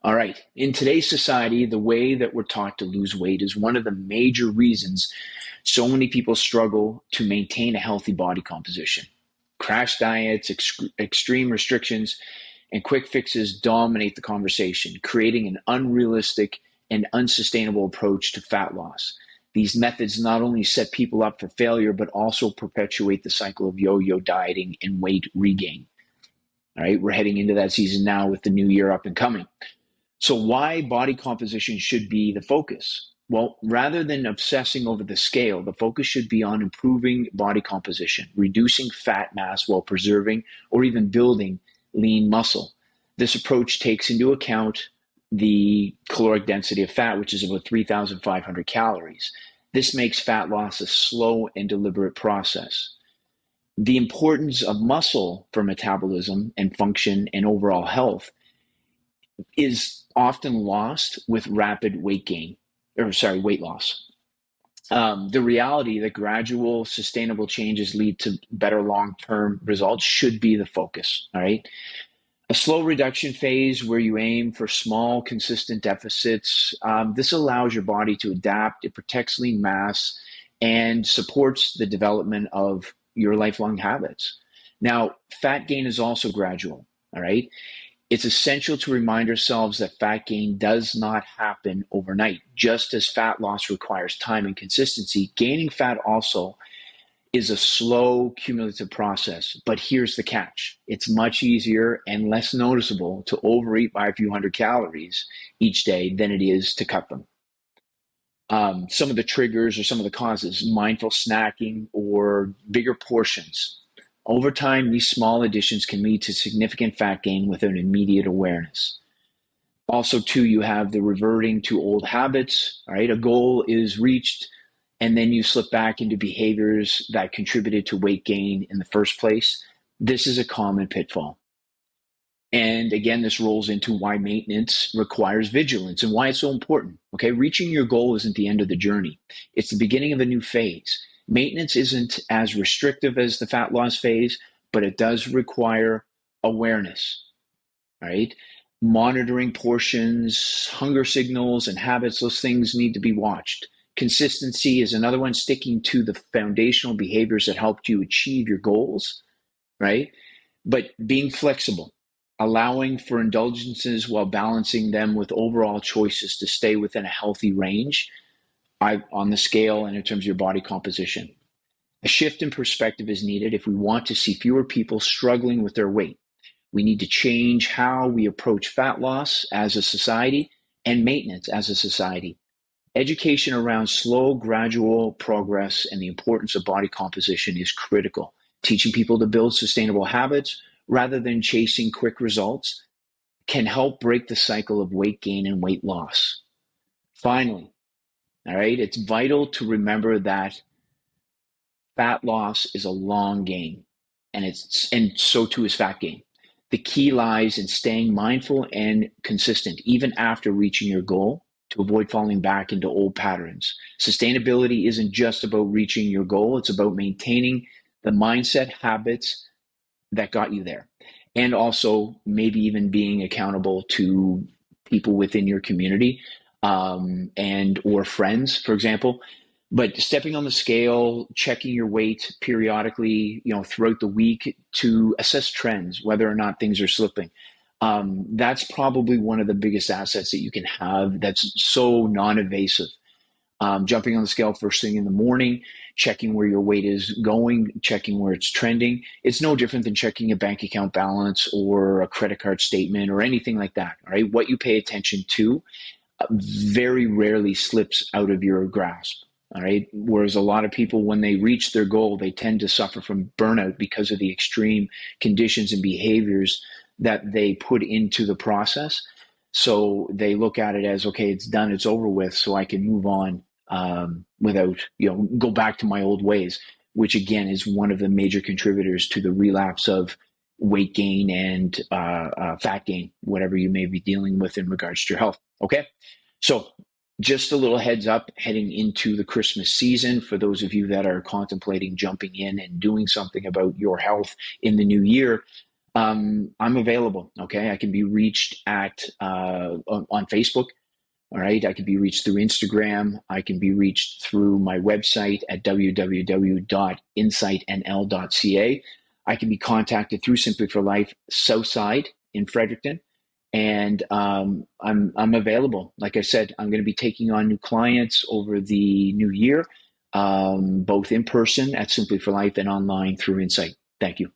All right. In today's society, the way that we're taught to lose weight is one of the major reasons so many people struggle to maintain a healthy body composition. Crash diets, extreme restrictions, and quick fixes dominate the conversation, creating an unrealistic and unsustainable approach to fat loss. These methods not only set people up for failure, but also perpetuate the cycle of yo yo dieting and weight regain. All right, we're heading into that season now with the new year up and coming. So, why body composition should be the focus? Well, rather than obsessing over the scale, the focus should be on improving body composition, reducing fat mass while preserving or even building lean muscle. This approach takes into account the caloric density of fat, which is about 3,500 calories. This makes fat loss a slow and deliberate process. The importance of muscle for metabolism and function and overall health is often lost with rapid weight loss. The reality that gradual, sustainable changes lead to better long-term results should be the focus. All right. A slow reduction phase where you aim for small, consistent deficits. This allows your body to adapt. It protects lean mass and supports the development of your lifelong habits. Now, fat gain is also gradual. All right. It's essential to remind ourselves that fat gain does not happen overnight. Just as fat loss requires time and consistency, gaining fat also is a slow, cumulative process. But here's the catch. It's much easier and less noticeable to overeat by a few hundred calories each day than it is to cut them. Some of the triggers or some of the causes, mindful snacking or bigger portions. Over time, these small additions can lead to significant fat gain without immediate awareness. Also, too, you have the reverting to old habits. All right, a goal is reached, and then you slip back into behaviors that contributed to weight gain in the first place. This is a common pitfall. And again, this rolls into why maintenance requires vigilance and why it's so important. Okay, reaching your goal isn't the end of the journey. It's the beginning of a new phase. Maintenance isn't as restrictive as the fat loss phase, but it does require awareness, right? Monitoring portions, hunger signals, and habits, those things need to be watched. Consistency is another one, sticking to the foundational behaviors that helped you achieve your goals, right? But being flexible, allowing for indulgences while balancing them with overall choices to stay within a healthy range on the scale and in terms of your body composition. A shift in perspective is needed if we want to see fewer people struggling with their weight. We need to change how we approach fat loss as a society and maintenance as a society. Education around slow, gradual progress and the importance of body composition is critical. Teaching people to build sustainable habits rather than chasing quick results can help break the cycle of weight gain and weight loss. Finally, all right, it's vital to remember that fat loss is a long game, and so too is fat gain. The key lies in staying mindful and consistent, even after reaching your goal, to avoid falling back into old patterns. Sustainability isn't just about reaching your goal, it's about maintaining the mindset, habits that got you there. And also maybe even being accountable to people within your community and or friends, for example. But stepping on the scale, checking your weight periodically, throughout the week to assess trends, whether or not things are slipping. That's probably one of the biggest assets that you can have that's so non-invasive. Jumping on the scale first thing in the morning, checking where your weight is going, checking where it's trending. It's no different than checking a bank account balance or a credit card statement or anything like that. All right, what you pay attention to very rarely slips out of your grasp. All right. Whereas a lot of people, when they reach their goal, they tend to suffer from burnout because of the extreme conditions and behaviors that they put into the process. So they look at it as, okay, it's done, it's over with, so I can move on without, go back to my old ways, which again is one of the major contributors to the relapse of weight gain and fat gain, whatever you may be dealing with in regards to your health. Okay. So just a little heads up heading into the Christmas season for those of you that are contemplating jumping in and doing something about your health in the new year. I'm available. Okay, I can be reached at on Facebook. All right, I can be reached through Instagram. I can be reached through my website at www.insightnl.ca. I can be contacted through Simply for Life Southside in Fredericton, and I'm available. Like I said, I'm going to be taking on new clients over the new year, both in person at Simply for Life and online through Insight. Thank you.